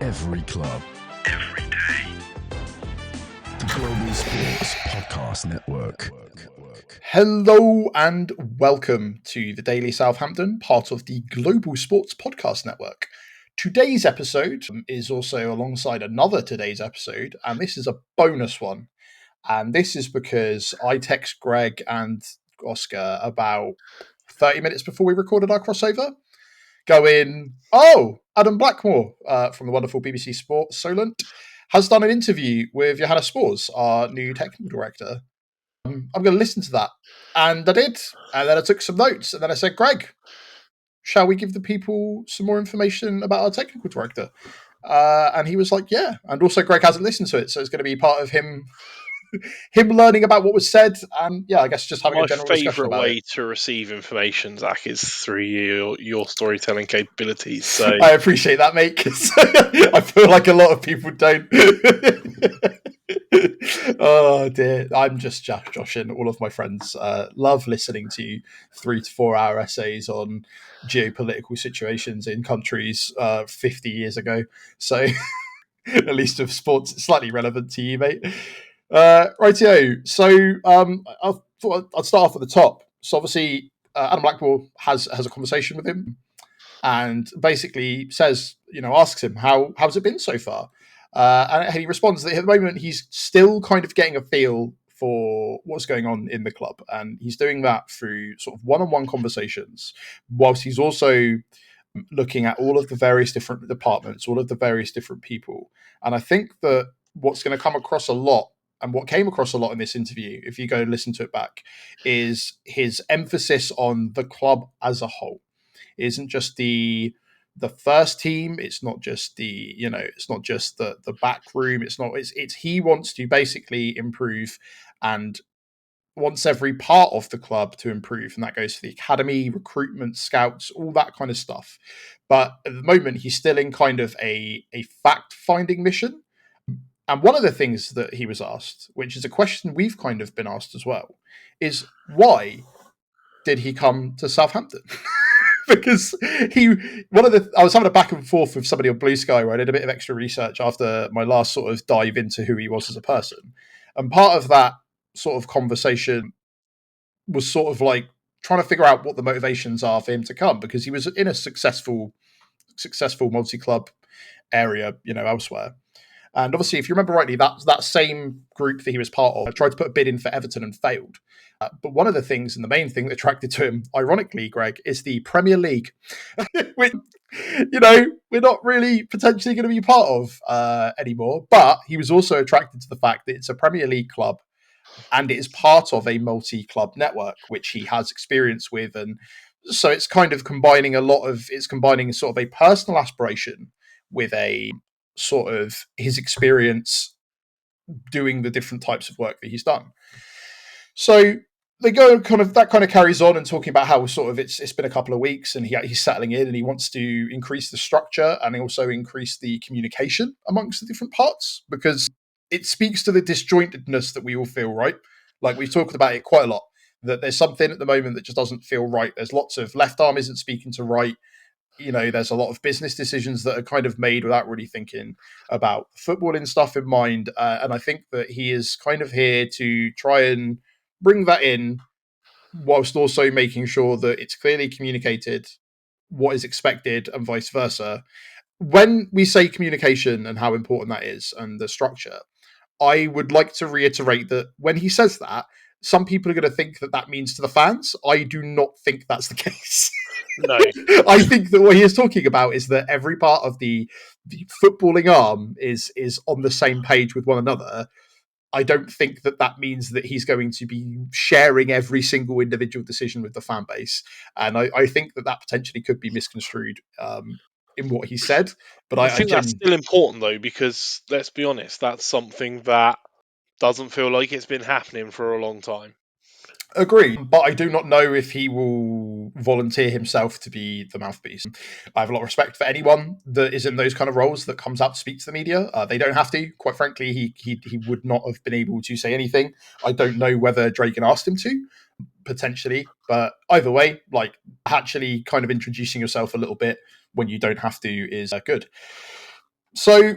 Every club. Every day. The Global Sports Podcast Network. Hello and welcome to the Daily Southampton, part of the Global Sports Podcast Network. Today's episode is also alongside another today's episode, and this is a bonus one. And this is because I text Greg and Oscar about 30 minutes before we recorded our crossover, going, oh, Adam Blackmore from the wonderful BBC Sport Solent has done an interview with Johannes Spors, our new technical director. I'm going to listen to that. And I did. And then I took some notes. And then I said, Greg, shall we give the people some more information about our technical director? And he was like, yeah. And also Greg hasn't listened to it. So it's going to be part of him learning about what was said. And yeah, I guess just having a general discussion about it. My favourite way to receive information, Zach, is through your storytelling capabilities. So I appreciate that, mate, because I feel like a lot of people don't. Oh dear, I'm just joshing. All of my friends love listening to 3 to 4 hour essays on geopolitical situations in countries 50 years ago. So at least with sports, it's slightly relevant to you, mate. Rightio. So I thought I'd start off at the top. So obviously Adam Blackmore has a conversation with him and basically says, asks him, how's it been so far? And he responds that at the moment he's still kind of getting a feel for what's going on in the club. And he's doing that through sort of one-on-one conversations, whilst he's also looking at all of the various different departments, all of the various different people. And I think that what's going to come across a lot, and what came across a lot in this interview, if you go and listen to it back, is his emphasis on the club as a whole. It isn't just the first team. It's not just it's not just the back room. It's he wants to basically improve and wants every part of the club to improve. And that goes for the academy, recruitment, scouts, all that kind of stuff. But at the moment, he's still in kind of a fact-finding mission. And one of the things that he was asked, which is a question we've kind of been asked as well, is why did he come to Southampton? Because I was having a back and forth with somebody on Blue Sky where I did a bit of extra research after my last sort of dive into who he was as a person. And part of that sort of conversation was sort of like trying to figure out what the motivations are for him to come, because he was in a successful multi-club area, elsewhere. And obviously, if you remember rightly, that same group that he was part of tried to put a bid in for Everton and failed. But one of the things, and the main thing that attracted to him, ironically, Greg, is the Premier League, which, we're not really potentially going to be part of anymore. But he was also attracted to the fact that it's a Premier League club and it is part of a multi-club network, which he has experience with. And so it's kind of combining sort of a personal aspiration with a sort of his experience doing the different types of work that he's done. So they go that kind of carries on and talking about how sort of it's been a couple of weeks and he's settling in and he wants to increase the structure and also increase the communication amongst the different parts, because it speaks to the disjointedness that we all feel, right? Like we've talked about it quite a lot, that there's something at the moment that just doesn't feel right. There's lots of left arm isn't speaking to right. There's a lot of business decisions that are kind of made without really thinking about footballing stuff in mind. And I think that he is kind of here to try and bring that in, whilst also making sure that it's clearly communicated what is expected and vice versa. When we say communication and how important that is and the structure, I would like to reiterate that when he says that, some people are going to think that means to the fans. I do not think that's the case. No. I think that what he is talking about is that every part of the footballing arm is on the same page with one another. I don't think that means that he's going to be sharing every single individual decision with the fan base. And I think that potentially could be misconstrued in what he said. But I think that's still important, though, because let's be honest, that's something that doesn't feel like it's been happening for a long time. Agreed, but I do not know if he will volunteer himself to be the mouthpiece. I have a lot of respect for anyone that is in those kind of roles that comes out to speak to the media. They don't have to. Quite frankly, he would not have been able to say anything. I don't know whether Dragan asked him to, potentially, but either way, like actually kind of introducing yourself a little bit when you don't have to is good. So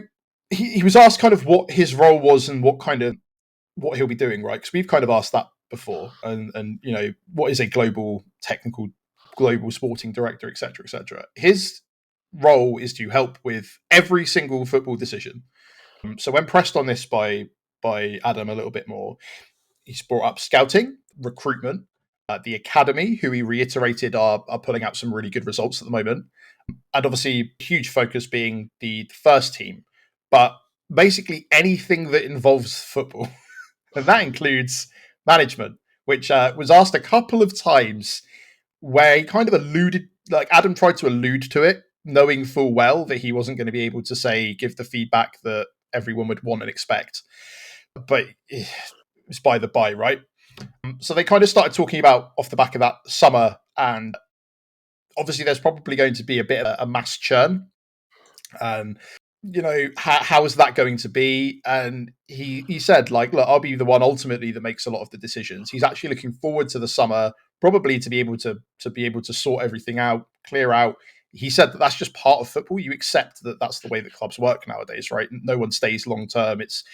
he was asked kind of what his role was and what he'll be doing, right? Because we've kind of asked that before, and what is a global sporting director, etc., etc. His role is to help with every single football decision. So when pressed on this by Adam a little bit more, he's brought up scouting, recruitment, the academy, who he reiterated are putting out some really good results at the moment, and obviously huge focus being the first team, but basically anything that involves football, and that includes management, which was asked a couple of times, where he kind of alluded, like Adam tried to allude to it, knowing full well that he wasn't going to be able to give the feedback that everyone would want and expect. But it's by the by, right? So they kind of started talking about off the back of that summer, and obviously there's probably going to be a bit of a mass churn. And how is that going to be? And he said, like, look, I'll be the one ultimately that makes a lot of the decisions. He's actually looking forward to the summer, probably to be able to sort everything out, clear out. He said that that's just part of football. You accept that that's the way that clubs work nowadays, right? No one stays long term. It's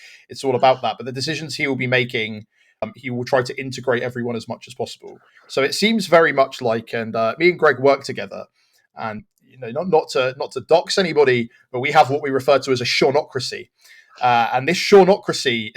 all about that. But the decisions he will be making, he will try to integrate everyone as much as possible. So it seems very much like, and me and Greg work together, and not to dox anybody, but we have what we refer to as a Shawnocracy. And this Shawnocracy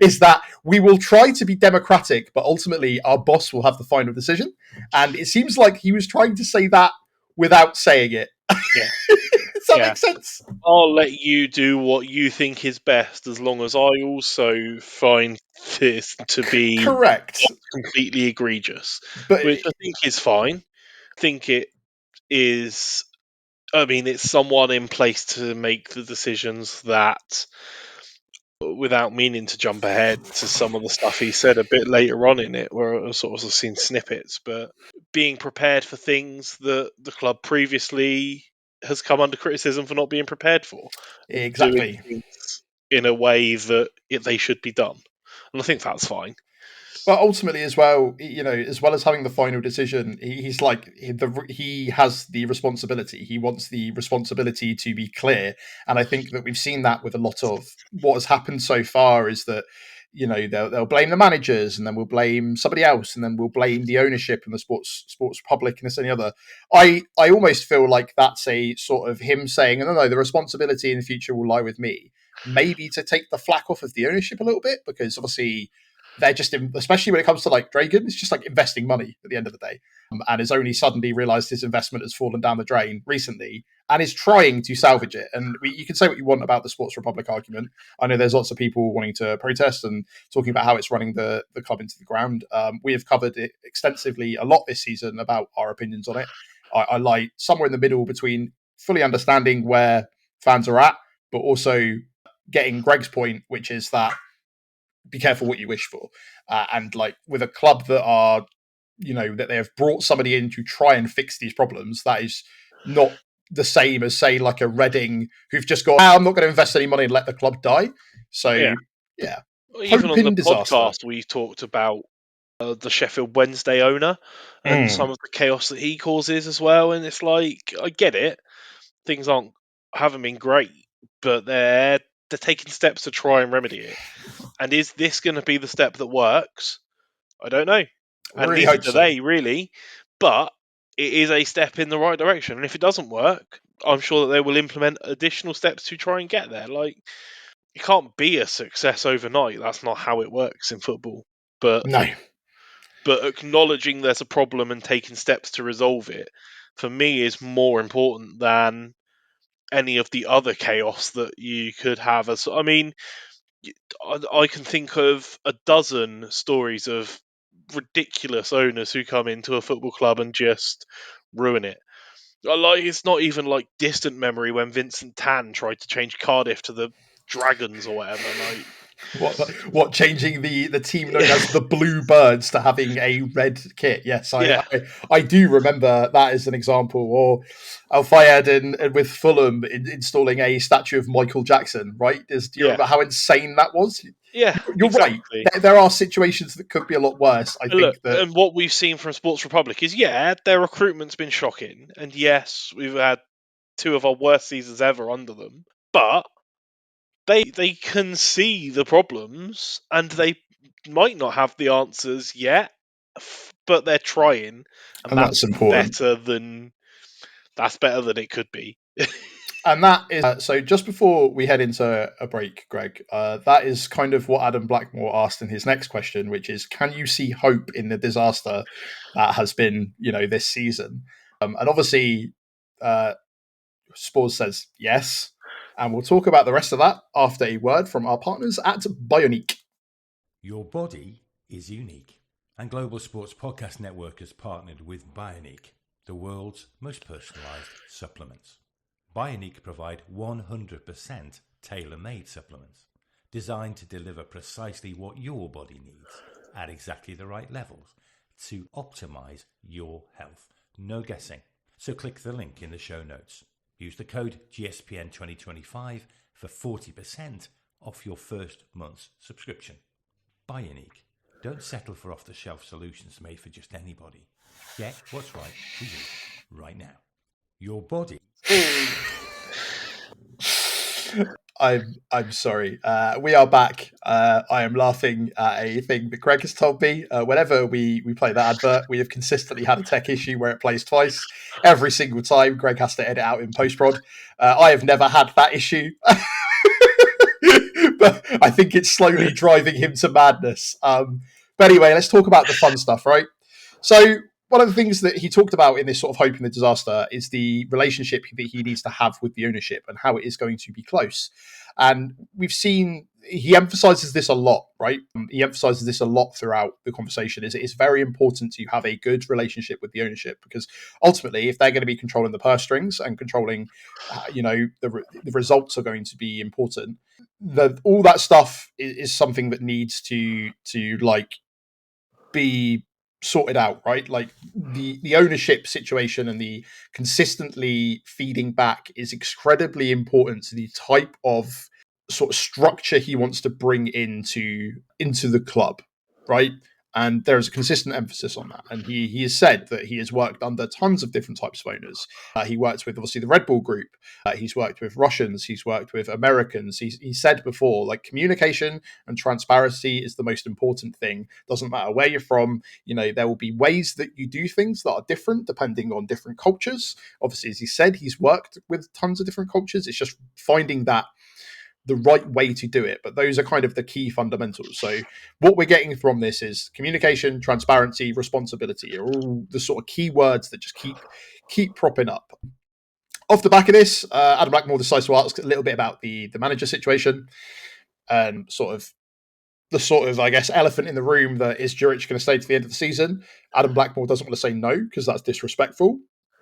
is that we will try to be democratic, but ultimately our boss will have the final decision. And it seems like he was trying to say that without saying it. Yeah. Does that make sense? I'll let you do what you think is best, as long as I also find this to be Correct. completely egregious, But which I think is fine. I think it is. I mean, it's someone in place to make the decisions that, without meaning to jump ahead to some of the stuff he said a bit later on in it, where I sort of seen snippets, but being prepared for things that the club previously has come under criticism for not being prepared for, and doing exactly. things in a way that they should be done. And I think that's fine. But ultimately, as well, as well as having the final decision, he's like he has the responsibility. He wants the responsibility to be clear, and I think that we've seen that with a lot of what has happened so far. Is that they'll blame the managers, and then we'll blame somebody else, and then we'll blame the ownership and the sports public and this and the other. I almost feel like that's a sort of him saying, no, the responsibility in the future will lie with me. Maybe to take the flack off of the ownership a little bit, because obviously they're just, especially when it comes to like Dragon, it's just like investing money at the end of the day, and has only suddenly realised his investment has fallen down the drain recently, and is trying to salvage it. And you can say what you want about the Sports Republic argument. I know there's lots of people wanting to protest and talking about how it's running the club into the ground. We have covered it extensively a lot this season about our opinions on it. I lie somewhere in the middle between fully understanding where fans are at, but also getting Greg's point, which is that be careful what you wish for. And like with a club that are, that they have brought somebody in to try and fix these problems, that is not the same as, say, like a Reading who've just gone, I'm not going to invest any money and let the club die. So, yeah. Even Hope on the in disaster. podcast, we talked about the Sheffield Wednesday owner and some of the chaos that he causes as well. And it's like, I get it. Things haven't been great, but they're taking steps to try and remedy it. And is this going to be the step that works? I don't know. And Really neither hope do so. they, really. But it is a step in the right direction. And if it doesn't work, I'm sure that they will implement additional steps to try and get there. Like, it can't be a success overnight. That's not how it works in football. But No. acknowledging there's a problem and taking steps to resolve it, for me, is more important than any of the other chaos that you could have. I mean, I can think of a dozen stories of ridiculous owners who come into a football club and just ruin it. Like, it's not even like distant memory when Vincent Tan tried to change Cardiff to the Dragons or whatever. Like, what changing the team known as the Blue Birds to having a red kit? Yes, I do remember that as an example. Or Al Fayed and with Fulham installing a statue of Michael Jackson. Right? Do you remember how insane that was? Yeah, You're right. exactly. There are situations that could be a lot worse. I Look, think that. and what we've seen from Sports Republic is, their recruitment's been shocking, and yes, we've had two of our worst seasons ever under them. but they can see the problems, and they might not have the answers yet, but they're trying, and that's important. That's better than it could be. And that is so. Just before we head into a break, Greg, that is kind of what Adam Blackmore asked in his next question, which is, can you see hope in the disaster that has been, this season? And obviously, Spores says yes, and we'll talk about the rest of that after a word from our partners at Bioniq. Your body is unique, and Global Sports Podcast Network has partnered with Bioniq, the world's most personalised supplements. Bioniq provide 100% tailor-made supplements designed to deliver precisely what your body needs at exactly the right levels to optimise your health. No guessing. So click the link in the show notes. Use the code GSPN2025 for 40% off your first month's subscription. Bioniq. Don't settle for off-the-shelf solutions made for just anybody. Get what's right for you right now. Your body. I'm sorry. We are back. I am laughing at a thing that Greg has told me. Whenever we play that advert, we have consistently had a tech issue where it plays twice. Every single time, Greg has to edit out in post-prod. I have never had that issue. But I think it's slowly driving him to madness. But anyway, let's talk about the fun stuff, right? So one of the things that he talked about in this sort of hope in the disaster is the relationship that he needs to have with the ownership and how it is going to be close. And we've seen he emphasizes this a lot, right? He emphasizes this a lot throughout the conversation. Is it is very important to have a good relationship with the ownership, because ultimately, if they're going to be controlling the purse strings and controlling, the results are going to be important. All that stuff is something that needs to like be sorted out, right? Like the ownership situation and the consistently feeding back is incredibly important to the type of sort of structure he wants to bring into the club, right? And there's a consistent emphasis on that. And he has said that he has worked under tons of different types of owners. He worked with, obviously, the Red Bull Group. He's worked with Russians. He's worked with Americans. He said before, like, communication and transparency is the most important thing. Doesn't matter where you're from. There will be ways that you do things that are different depending on different cultures. Obviously, as he said, he's worked with tons of different cultures. It's just finding the right way to do it. But those are kind of the key fundamentals. So what we're getting from this is communication, transparency, responsibility are all the sort of key words that just keep propping up. Off the back of this, Adam Blackmore decides to ask a little bit about the manager situation and the I guess, elephant in the room that is Juric going to stay to the end of the season. Adam Blackmore doesn't want to say no because that's disrespectful.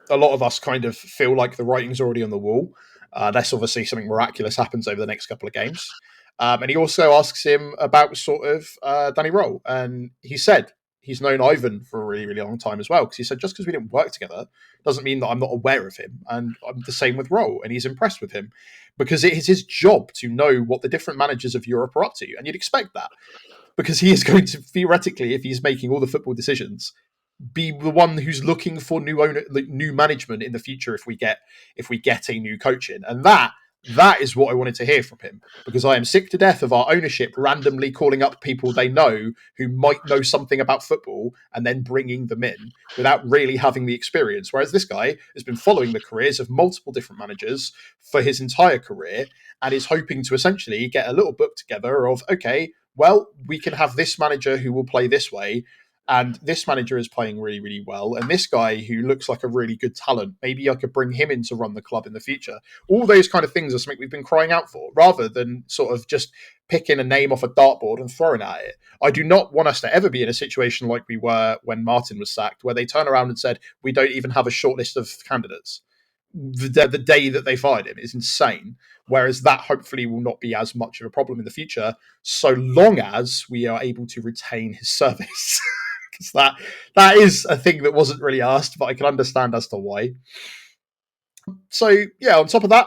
A lot of us kind of feel like the writing's already on the wall. Unless obviously something miraculous happens over the next couple of games. And he also asks him about Danny Roll. And he said he's known Ivan for a really, really long time as well. Because he said, just because we didn't work together doesn't mean that I'm not aware of him. And I'm the same with Roll. And he's impressed with him because it is his job to know what the different managers of Europe are up to. And you'd expect that because he is going to, theoretically, if he's making all the football decisions, be the one who's looking for new management in the future if we get a new coach in. And that is what I wanted to hear from him, because I am sick to death of our ownership randomly calling up people they know who might know something about football and then bringing them in without really having the experience. Whereas this guy has been following the careers of multiple different managers for his entire career and is hoping to essentially get a little book together of, okay, well, we can have this manager who will play this way, and this manager is playing really, really well. And this guy who looks like a really good talent, maybe I could bring him in to run the club in the future. All those kind of things are something we've been crying out for, rather than sort of just picking a name off a dartboard and throwing at it. I do not want us to ever be in a situation like we were when Martin was sacked, where they turn around and said, we don't even have a short list of candidates. The day that they fired him is insane. Whereas that hopefully will not be as much of a problem in the future, so long as we are able to retain his service. Because that is a thing that wasn't really asked, but I can understand as to why. So, yeah, on top of that,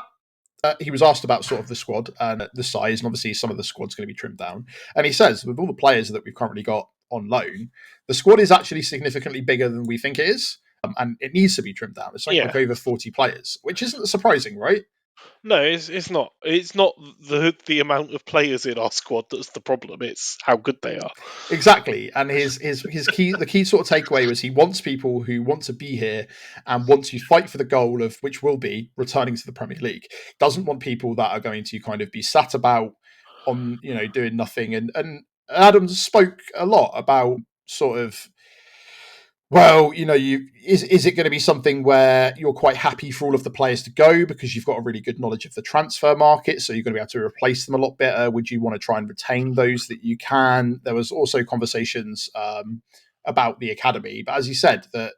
he was asked about sort of the squad and the size, and obviously some of the squad's going to be trimmed down. And he says, with all the players that we've currently got on loan, the squad is actually significantly bigger than we think it is, and it needs to be trimmed down. It's like over 40 players, which isn't surprising, right? No, it's not. It's not the amount of players in our squad that's the problem. It's how good they are. Exactly. And his key sort of takeaway was he wants people who want to be here and want to fight for the goal of which will be returning to the Premier League. Doesn't want people that are going to kind of be sat about on, doing nothing. And Adams spoke a lot about sort of, well, is it going to be something where you're quite happy for all of the players to go because you've got a really good knowledge of the transfer market, so you're going to be able to replace them a lot better? Would you want to try and retain those that you can? There was also conversations about the academy, but as he said, that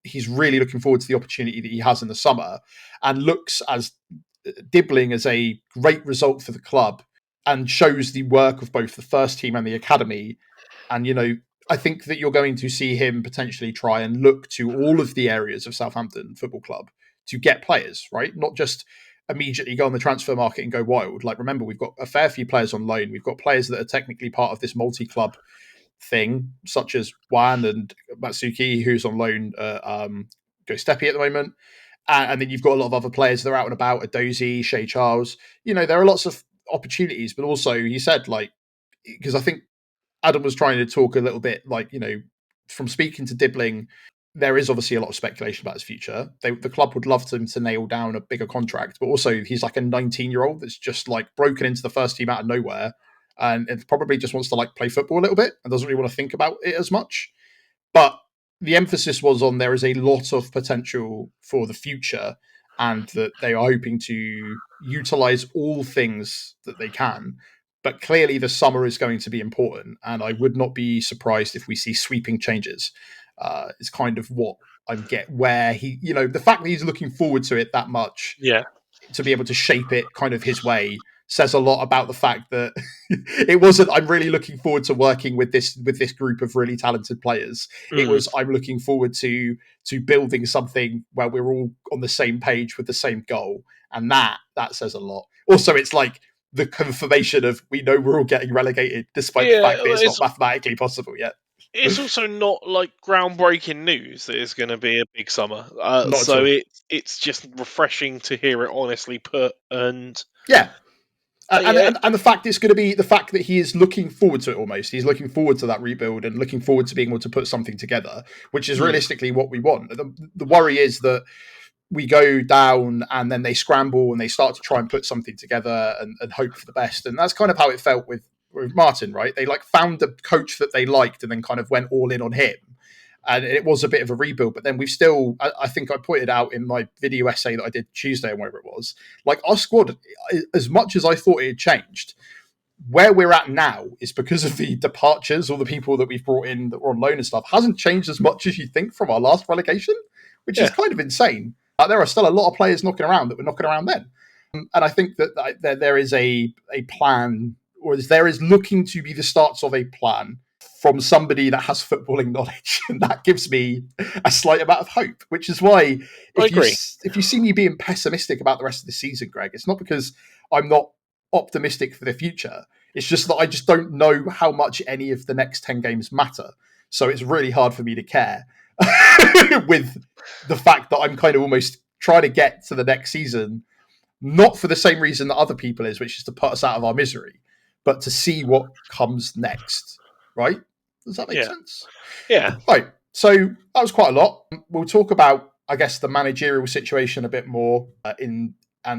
he's really looking forward to the opportunity that he has in the summer, and looks as Dibbling as a great result for the club, and shows the work of both the first team and the academy. And I think that you're going to see him potentially try and look to all of the areas of Southampton Football Club to get players, right? Not just immediately go on the transfer market and go wild. Like, remember, we've got a fair few players on loan. We've got players that are technically part of this multi-club thing, such as Juan and Matsuki, who's on loan Go Steppy at the moment. And then you've got a lot of other players that are out and about, Adozie, Shea Charles. There are lots of opportunities, but also he said, like, because I think Adam was trying to talk a little bit, like, from speaking to Dibbling, there is obviously a lot of speculation about his future. The club would love him to nail down a bigger contract, but also he's like a 19-year-old that's just like broken into the first team out of nowhere, and it probably just wants to like play football a little bit and doesn't really want to think about it as much. But the emphasis was on there is a lot of potential for the future, and that they are hoping to utilize all things that they can. But clearly, the summer is going to be important, and I would not be surprised if we see sweeping changes. It's kind of what I'm where he, the fact that he's looking forward to it that much, Yeah. to be able to shape it kind of his way, says a lot about the fact that it wasn't, I'm really looking forward to working with this group of really talented players. It was, I'm looking forward to building something where we're all on the same page with the same goal. And that says a lot. Also, it's like the confirmation of, we know we're all getting relegated despite the fact that it's not mathematically possible yet. It's also not like groundbreaking news that it's going to be a big summer. Not so at all. it's just refreshing to hear it honestly put. And yeah. And the fact it's going to be the fact that he is looking forward to it almost. He's looking forward to that rebuild and looking forward to being able to put something together, which is realistically what we want. The worry is that we go down and then they scramble and they start to try and put something together and hope for the best. And that's kind of how it felt with Martin, right? They like found the coach that they liked and then kind of went all in on him. And it was a bit of a rebuild, but then we've still, I think I pointed out in my video essay that I did Tuesday or whatever it was, like our squad, as much as I thought it had changed, where we're at now is because of the departures or the people that we've brought in that were on loan and stuff, hasn't changed as much as you think from our last relegation, which is kind of insane. There are still a lot of players knocking around that were knocking around then. And I think that there is a plan, or there is looking to be the starts of a plan from somebody that has footballing knowledge, and that gives me a slight amount of hope. Which is why, if you see me being pessimistic about the rest of the season, Greg, it's not because I'm not optimistic for the future. It's just that I just don't know how much any of the next 10 games matter. So it's really hard for me to care with the fact that I'm kind of almost trying to get to the next season, not for the same reason that other people is, which is to put us out of our misery, but to see what comes next. Right? Does that make sense? Yeah. Right. So that was quite a lot. We'll talk about, I guess, the managerial situation a bit more and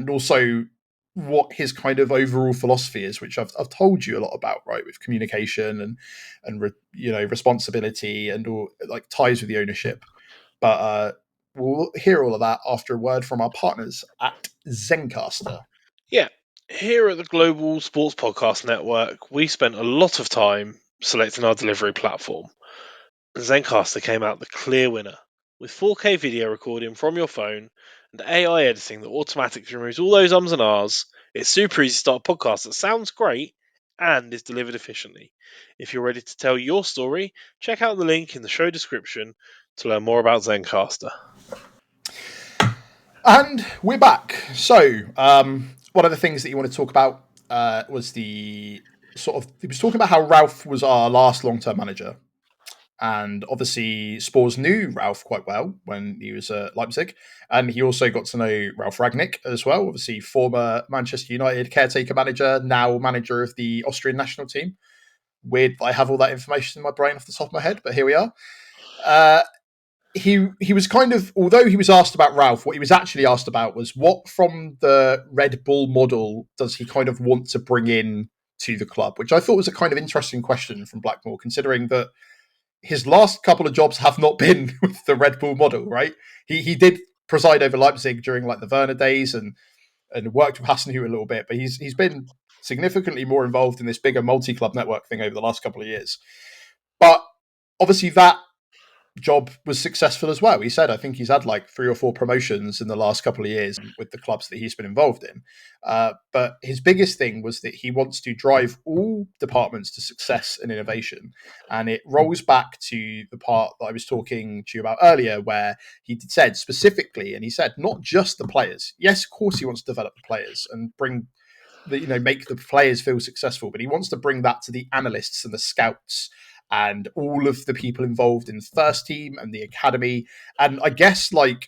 also what his kind of overall philosophy is, which I've told you a lot about, right, with communication and responsibility and all like ties with the ownership. But we'll hear all of that after a word from our partners at Zencastr. Yeah. Here at the Global Sports Podcast Network, we spent a lot of time selecting our delivery platform. Zencastr came out the clear winner, with 4K video recording from your phone and AI editing that automatically removes all those ums and ahs. It's super easy to start a podcast that sounds great and is delivered efficiently. If you're ready to tell your story, check out the link in the show description to learn more about Zencastr. And we're back. So, one of the things that you want to talk about was he was talking about how Ralph was our last long-term manager. And obviously, Spores knew Ralph quite well when he was at Leipzig. And he also got to know Ralph Ragnick as well, obviously, former Manchester United caretaker manager, now manager of the Austrian national team. Weird that I have all that information in my brain off the top of my head, but here we are. He was kind of, although he was asked about Ralph, what he was actually asked about was what from the Red Bull model does he kind of want to bring in to the club, which I thought was a kind of interesting question from Blackmore, considering that his last couple of jobs have not been with the Red Bull model, right? He did preside over Leipzig during like the Werner days and worked with Hasenhüttl a little bit, but he's been significantly more involved in this bigger multi-club network thing over the last couple of years. But obviously that job was successful as well. He said, I think he's had like 3 or 4 promotions in the last couple of years with the clubs that he's been involved in. But his biggest thing was that he wants to drive all departments to success and innovation. And it rolls back to the part that I was talking to you about earlier, where he said specifically, and he said, not just the players. Yes, of course, he wants to develop the players and bring make the players feel successful, but he wants to bring that to the analysts and the scouts and all of the people involved in the first team and the academy. And I guess, it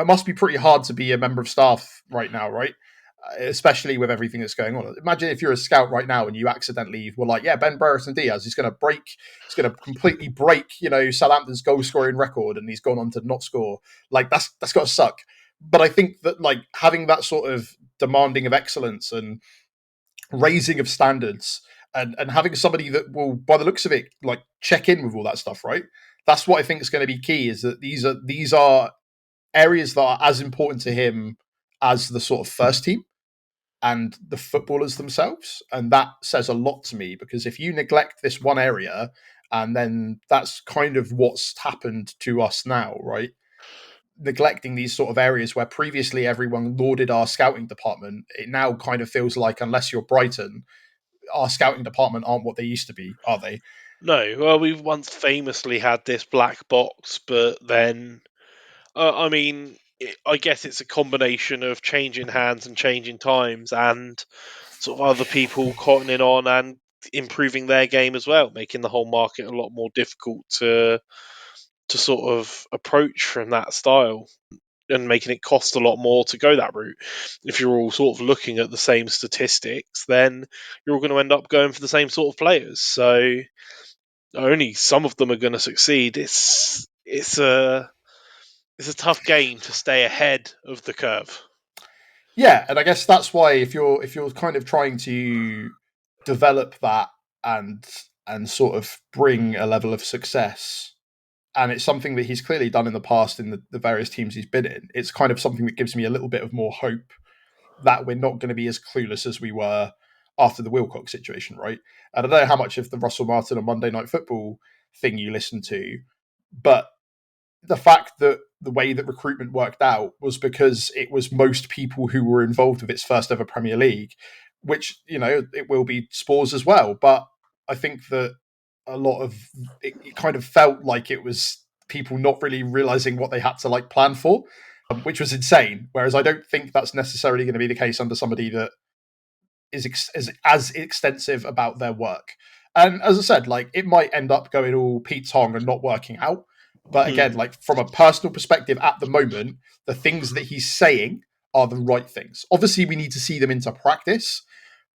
must be pretty hard to be a member of staff right now, right? Especially with everything that's going on. Imagine if you're a scout right now and you accidentally were like, yeah, Ben Brereton Diaz is going to completely break, Southampton's goal scoring record, and he's gone on to not score. Like that's got to suck. But I think that having that sort of demanding of excellence and raising of standards and having somebody that will, by the looks of it, check in with all that stuff, right? That's what I think is going to be key, is that these are areas that are as important to him as the sort of first team and the footballers themselves. And that says a lot to me, because if you neglect this one area, and then that's kind of what's happened to us now, right? Neglecting these sort of areas where previously everyone lauded our scouting department, it now kind of feels like, unless you're Brighton, our scouting department aren't what they used to be, are they? No, well, we've once famously had this black box, but then, I guess it's a combination of changing hands and changing times, and sort of other people cottoning on and improving their game as well, making the whole market a lot more difficult to sort of approach from that style, and making it cost a lot more to go that route. If you're all sort of looking at the same statistics, then you're all going to end up going for the same sort of players. So only some of them are going to succeed. It's a tough game to stay ahead of the curve. Yeah, and I guess that's why if you're kind of trying to develop that and sort of bring a level of success, and it's something that he's clearly done in the past in the various teams he's been in, it's kind of something that gives me a little bit of more hope that we're not going to be as clueless as we were after the Wilcox situation, right? And I don't know how much of the Russell Martin on Monday Night Football thing you listen to, but the fact that the way that recruitment worked out was because it was most people who were involved with its first ever Premier League, which, it will be Spores as well. But I think that a lot of it kind of felt like it was people not really realizing what they had to plan for, which was insane. Whereas I don't think that's necessarily going to be the case under somebody that is as extensive about their work. And as I said, it might end up going all Pete Tong and not working out. But again, from a personal perspective at the moment, the things that he's saying are the right things. Obviously, we need to see them into practice.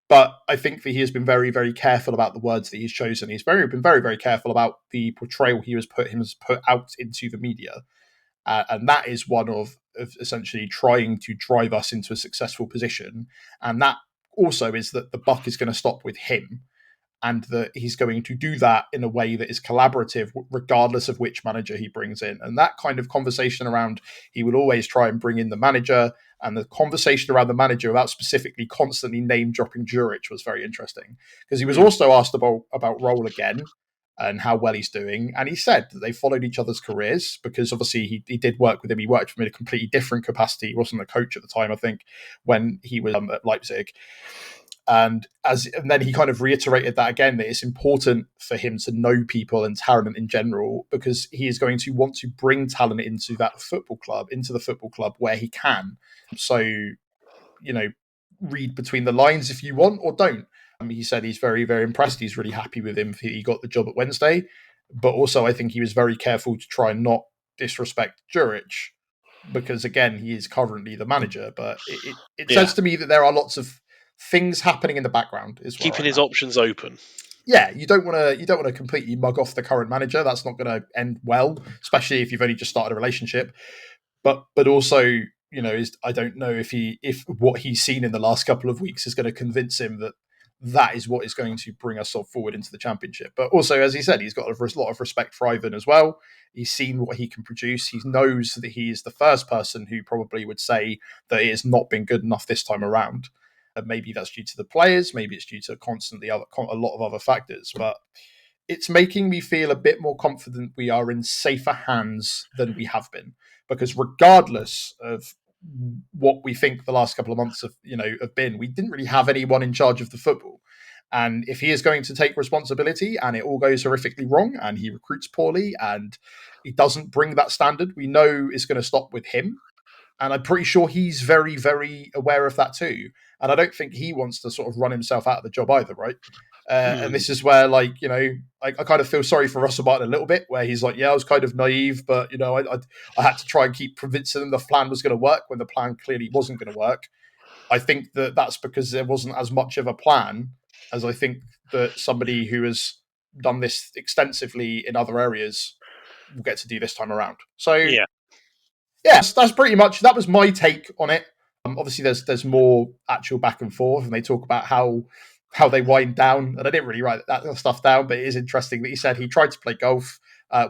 But I think that he has been very, very careful about the words that he's chosen. He's been very, very careful about the portrayal he has put out into the media. And that is one of essentially trying to drive us into a successful position. And that also is that the buck is going to stop with him, and that he's going to do that in a way that is collaborative, regardless of which manager he brings in. And that kind of conversation around, he will always try and bring in the manager, and the conversation around the manager about specifically constantly name dropping Juric was very interesting, because he was also asked about Roll again and how well he's doing. And he said that they followed each other's careers, because obviously he did work with him. He worked with him in a completely different capacity. He wasn't a coach at the time, I think, when he was at Leipzig. And then he kind of reiterated that again, that it's important for him to know people and talent in general, because he is going to want to bring talent into the football club where he can. So, read between the lines if you want, or don't. He said he's very, very impressed. He's really happy with him. He got the job at Wednesday, but also I think he was very careful to try and not disrespect Juric, because again, he is currently the manager. But it says to me that there are lots of things happening in the background, is where keeping I'm his at. options open. Yeah, you don't want to completely mug off the current manager. That's not going to end well, especially if you've only just started a relationship. But also, I don't know if what he's seen in the last couple of weeks is going to convince him that is what is going to bring us all forward into the championship. But also, as he said, he's got a lot of respect for Ivan as well. He's seen what he can produce. He knows that he is the first person who probably would say that it has not been good enough this time around. And maybe that's due to the players. Maybe it's due to a lot of other factors. But it's making me feel a bit more confident we are in safer hands than we have been. Because regardless of what we think the last couple of months have been, we didn't really have anyone in charge of the football. And if he is going to take responsibility and it all goes horrifically wrong and he recruits poorly and he doesn't bring that standard, we know it's going to stop with him. And I'm pretty sure he's very, very aware of that too. And I don't think he wants to sort of run himself out of the job either, right? And this is where, I kind of feel sorry for Russell Martin a little bit, where he's like, yeah, I was kind of naive, but, I had to try and keep convincing them the plan was going to work when the plan clearly wasn't going to work. I think that's because there wasn't as much of a plan as I think that somebody who has done this extensively in other areas will get to do this time around. So, yeah, that's pretty much, that was my take on it. Obviously, there's more actual back and forth, and they talk about how they wind down. And I didn't really write that stuff down, but it is interesting that he said he tried to play golf,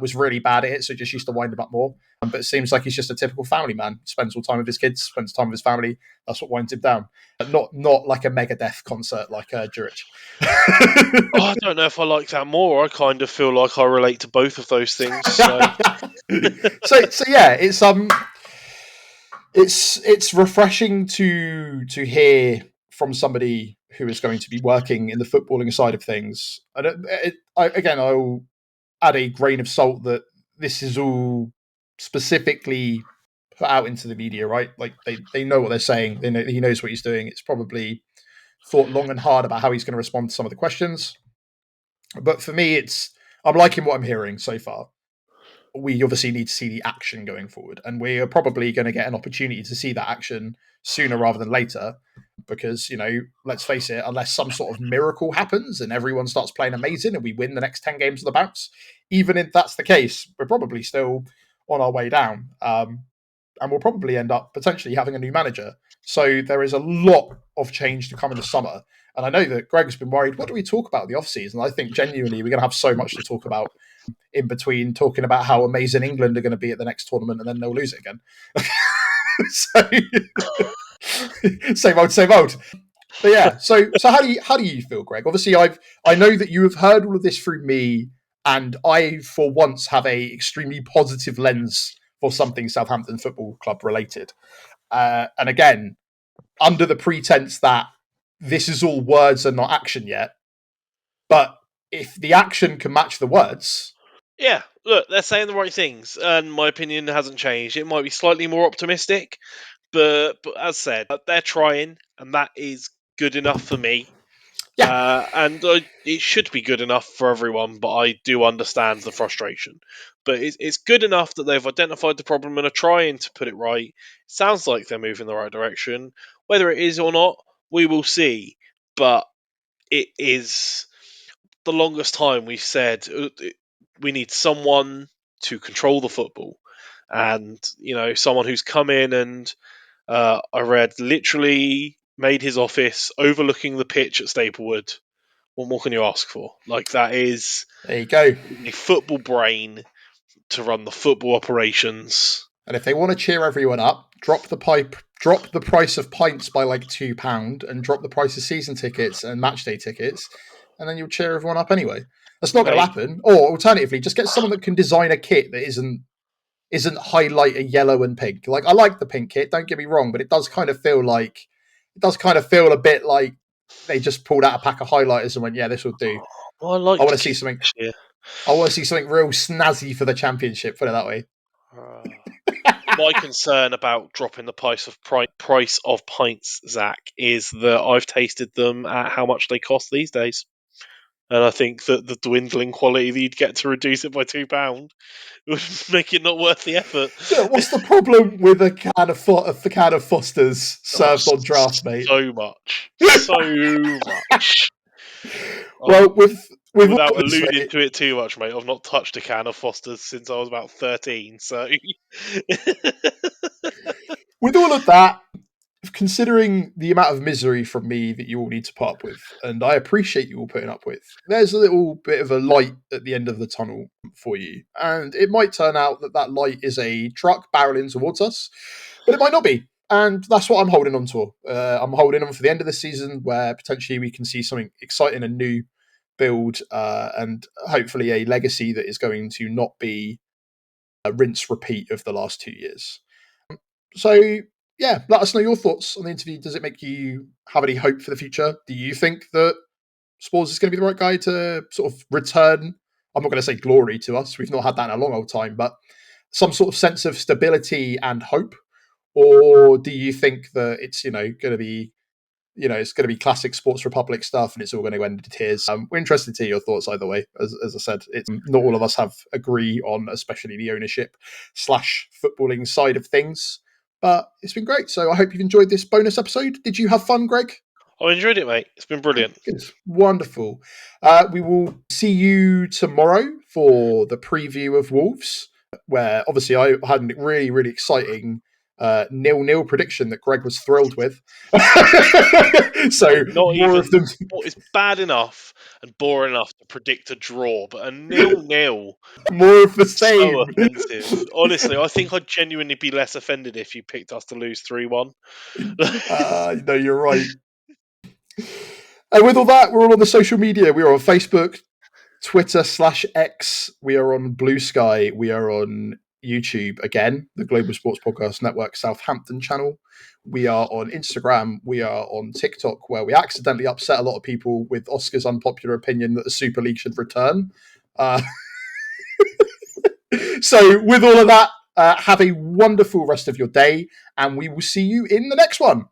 was really bad at it, so just used to wind him up more. But it seems like he's just a typical family man. Spends all time with his kids, spends time with his family. That's what winds him down. But not like a Megadeth concert like Juric. I don't know if I like that more. I kind of feel like I relate to both of those things. So yeah, it's refreshing to hear from somebody who is going to be working in the footballing side of things. I'll add a grain of salt that this is all specifically put out into the media, right? Like they know what they're saying. They know he knows what he's doing. It's probably thought long and hard about how he's going to respond to some of the questions. But for me, I'm liking what I'm hearing so far. We obviously need to see the action going forward, and we are probably going to get an opportunity to see that action sooner rather than later, because let's face it, unless some sort of miracle happens and everyone starts playing amazing and we win the next 10 games of the bounce, even if that's the case, we're probably still on our way down, and we'll probably end up potentially having a new manager. So there is a lot of change to come in the summer, and I know that Greg's been worried, what do we talk about in the off season? I think genuinely we're going to have so much to talk about in between talking about how amazing England are going to be at the next tournament, and then they'll lose it again. So same old. But yeah, so how do you feel, Greg? Obviously, I know that you have heard all of this through me, and I for once have a extremely positive lens for something Southampton Football Club related. And again, under the pretense that this is all words and not action yet, but if the action can match the words. Yeah, look, they're saying the right things, and my opinion hasn't changed. It might be slightly more optimistic, but as said, they're trying, and that is good enough for me. Yeah. It should be good enough for everyone, but I do understand the frustration. But it's good enough that they've identified the problem and are trying to put it right. It sounds like they're moving in the right direction. Whether it is or not, we will see. But it is the longest time we've said we need someone to control the football, and someone who's come in and I read literally made his office overlooking the pitch at Staplewood. What more can you ask for? Like, that is there you go, a football brain to run the football operations. And if they want to cheer everyone up, drop the price of pints by like £2 and drop the price of season tickets and match day tickets, and then you'll cheer everyone up anyway. That's not going to happen. Or alternatively, just get someone that can design a kit that isn't highlight a yellow and pink. Like, I like the pink kit, don't get me wrong, but it does kind of feel a bit like they just pulled out a pack of highlighters and went, yeah, this will do. Well, I want to see something. I want to see something real snazzy for the championship. Put it that way. My concern about dropping the price of pints, Zach, is that I've tasted them at how much they cost these days. And I think that the dwindling quality that you'd get to reduce it by £2 would make it not worth the effort. Yeah, what's the problem with a can of Foster's served on draft, mate? So much. So much. Well, with Without all of this, alluding mate, to it too much, mate, I've not touched a can of Foster's since I was about 13, so... with all of that, considering the amount of misery from me that you all need to put up with, and I appreciate you all putting up with, there's a little bit of a light at the end of the tunnel for you. And it might turn out that that light is a truck barreling towards us, but it might not be. And that's what I'm holding on to. I'm holding on for the end of the season where potentially we can see something exciting and new build, and hopefully a legacy that is going to not be a rinse repeat of the last 2 years. So yeah, let us know your thoughts on the interview. Does it make you have any hope for the future? Do you think that Spores is going to be the right guy to sort of return? I'm not going to say glory to us. We've not had that in a long old time, but some sort of sense of stability and hope. Or do you think that it's going to be it's going to be classic Sports Republic stuff and it's all going to end in tears? We're interested to hear your thoughts either way. As I said, it's not all of us agree on, especially the ownership / footballing side of things. But it's been great. So I hope you've enjoyed this bonus episode. Did you have fun, Greg? I enjoyed it, mate. It's been brilliant. Good. Wonderful. We will see you tomorrow for the preview of Wolves, where obviously I had a really, really exciting 0-0 prediction that Greg was thrilled with. So Not more even of them. It's bad enough and boring enough to predict a draw, but a 0-0. More of the same. So offensive. Honestly, I think I'd genuinely be less offended if you picked us to lose 3-1. No, you're right. And with all that, we're all on the social media. We are on Facebook, Twitter /X. We are on Blue Sky. We are on YouTube again, the Global Sports Podcast Network Southampton channel. We are on Instagram. We are on TikTok, where we accidentally upset a lot of people with Oscar's unpopular opinion that the Super League should return. So with all of that, have a wonderful rest of your day, and we will see you in the next one.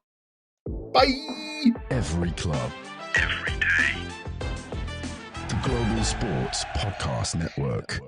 Bye! Every club, every day. The Global Sports Podcast Network.